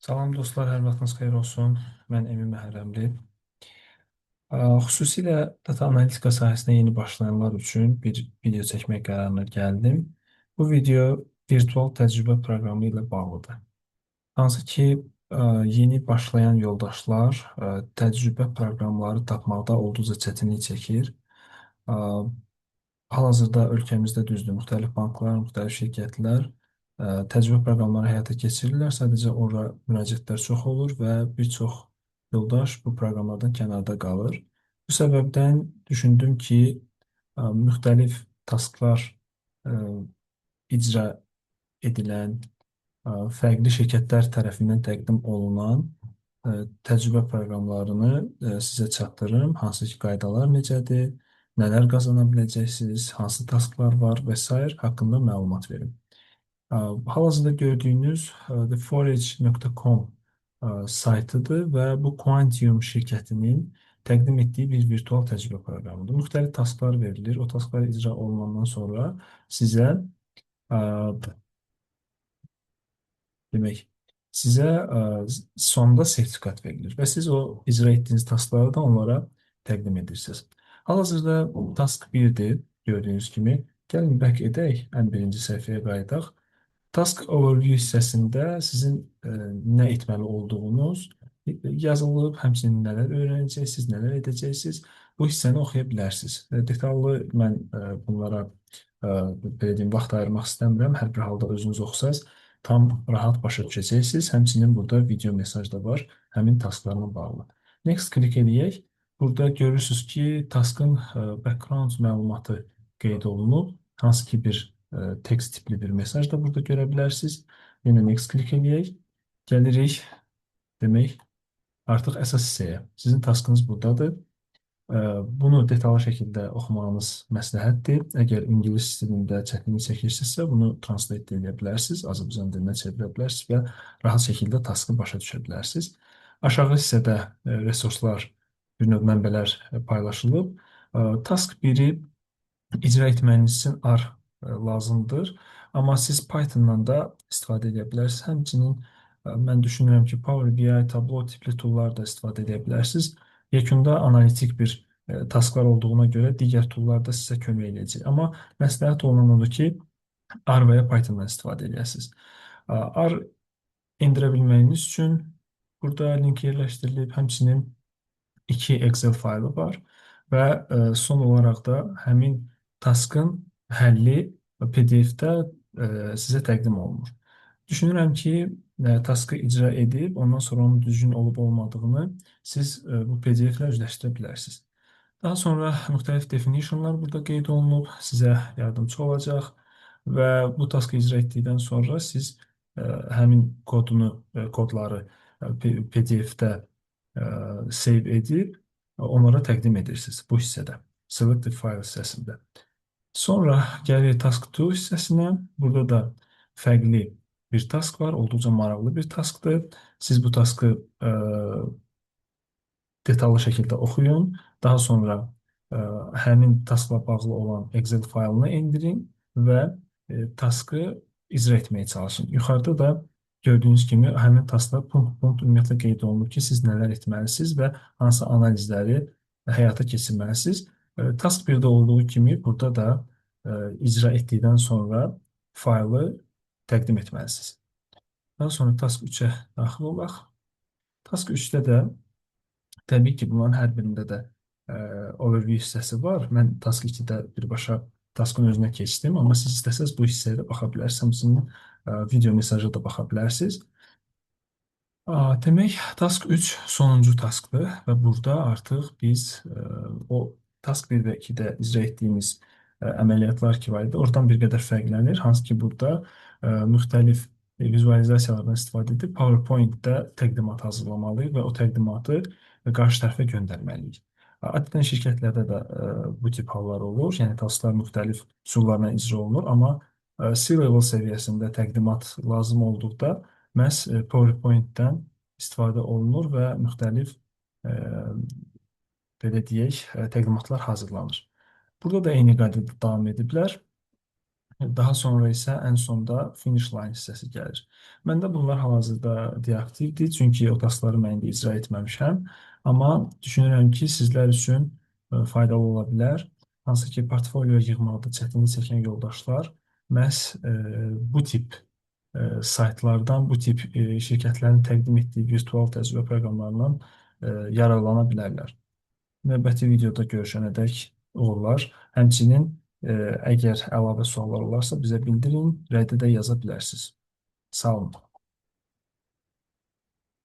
Salam dostlar, hər vaxtınız xeyir olsun. Mən Emin Məhərrəmli. Xüsusilə data analitika sahəsinə yeni başlayanlar üçün bir video çəkmək qərarına gəldim. Bu video virtual təcrübə proqramı ilə bağlıdır. Hansı ki, yeni başlayan yoldaşlar təcrübə proqramları tapmaqda olduqca çətinlik çəkir. Hal-hazırda ölkəmizdə düzdür, müxtəlif banklar, müxtəlif şirkətlər təcrübə proqramları həyata keçirirlər. Sadəcə ora müraciətlər çox olur və bir çox yoldaş bu proqramlardan kənarda qalır. Bu səbəbdən düşündüm ki, müxtəlif tasklar ə, icra edilən, fərqli şirkətlər tərəfindən təqdim olunan təcrübə proqramlarını sizə çatdırım. Hansı ki, qaydalar necədir, nələr qazana biləcəksiniz, hansı tasklar var və s. haqqında məlumat verim. Hal-hazırda gördüyünüz theforage.com saytıdır və bu Quantium şirkətinin təqdim etdiyi bir virtual təcrübə proqramıdır. Müxtəlif tasklar verilir. O tasklar icra olunandan sonra sizə demək, sizə sonda sertifikat verilir və siz o icra etdiyiniz taskları da onlara təqdim edirsiniz. Hal-hazırda task 1-dir, gördüyünüz kimi. Gəlin back edək, ən birinci səhifəyə qayıdaq. Task Overview hissəsində sizin nə etməli olduğunuz yazılıb, həmçinin nələr öyrənəcəksiniz, nələr edəcəksiniz, bu hissəni oxuya bilərsiniz. Detallı mən bunlara belə deyim, vaxt ayırmaq istəmirəm. Hər bir halda özünüz oxusaz, tam rahat başa düşəcəksiniz. Həmçinin burada video mesaj da var, həmin tasklarla bağlı. Next klik edək. Burada görürsünüz ki, taskın background məlumatı qeyd olunub. Hansı ki bir text tipli bir mesaj da burada görə bilərsiniz. Yenə next klik edək. Gəlirik, demək, artıq əsas hissəyə. Sizin taskınız buradadır. Bunu detallı şəkildə oxumağınız məsləhətdir. Əgər ingilis dilində çətinlik çəkirsinizsə, bunu translate edə bilərsiniz, Azərbaycan dilinə çevirə bilərsiniz və rahat şəkildə taskı başa düşə bilərsiniz. Aşağı hissədə resurslar, bir növ mənbələr paylaşılıb. Task 1-i icra etməyiniz üçün R lazımdır. Amma siz Python-dan da istifadə edə bilərsiniz. Həmçinin mən düşünürəm ki, Power BI, Tableau tipli toollar da istifadə edə bilərsiniz. Yekunda analitik bir tasklar olduğuna görə digər toollar da sizə kömək edəcək. Amma məsləhət olunan odur ki, R və ya Python-dan istifadə edəsiniz. R endirə bilməyiniz üçün burada link yerləşdirilib, həmçinin 2 Excel faylı var və son olaraq da həmin taskın həlli PDF-də sizə təqdim olunur. Düşünürəm ki, taskı icra edib, ondan sonra onun düzgün olub-olmadığını siz bu PDF-lə üzləşdirə bilərsiniz. Daha sonra müxtəlif definitionlar burada qeyd olunub, sizə yardımcı olacaq və bu taskı icra etdikdən sonra siz həmin kodları PDF-də save edib onlara təqdim edirsiniz bu hissədə, Selected File hissəsində. Sonra gəlir Task 2 hissəsinə. Burada da fərqli bir task var, olduqca maraqlı bir taskdır. Siz bu taskı detallı şəkildə oxuyun. Daha sonra həmin taskla bağlı olan Excel faylını indirin və taskı icra etməyə çalışın. Yuxarıda da gördüyünüz kimi həmin tasklar punkt ümumiyyətlə qeyd olunur ki, siz nələr etməlisiniz və hansı analizləri həyata keçirməlisiniz. Task 1-də olduğu kimi burada da icra etdikdən sonra faylı təqdim etməlisiniz. Daha sonra Task 3-ə daxil olaq. Task 3-də də təbii ki, bunların hər birində də overview hissəsi var. Mən Task 2-də birbaşa taskın özünə keçdim, amma siz istəsəz bu hissəyə də baxa bilərsiniz. Həmçinin video mesajı da baxa bilərsiniz. Demək, Task 3 sonuncu taskdır və burada artıq biz o Task 1 və 2-də icra etdiyimiz əməliyyatlar ki var idi, oradan bir qədər fərqlənir. Hansı ki, burada müxtəlif vizualizasiyalardan istifadə edib PowerPoint-də təqdimat hazırlamalıyıq və o təqdimatı qarşı tərəfə göndərməliyik. Adətən şirkətlərdə də bu tip hallar olur, yəni tasklar müxtəlif üsullarla icra olunur, amma C-level səviyyəsində təqdimat lazım olduqda məhz PowerPoint-dən istifadə olunur və müxtəlif belə deyək, təqdimatlar hazırlanır. Burada da eyni qaydada davam ediblər. Daha sonra isə ən sonda finish line hissəsi gəlir. Məndə bunlar hal-hazırda deaktivdir, çünki o taskları mən indi icra etməmişəm. Amma düşünürəm ki, sizlər üçün faydalı ola bilər. Hansı ki, portfolio yığmaqda çətinlik çəkən yoldaşlar məhz bu tip saytlardan, bu tip şirkətlərin təqdim etdiyi virtual təcrübə proqramlarından yararlana bilərlər. Növbəti videoda görüşənədək uğurlar. Həmçinin əgər əlavə suallar olarsa bizə bildirin, rəydə də yaza bilərsiniz. Sağ olun.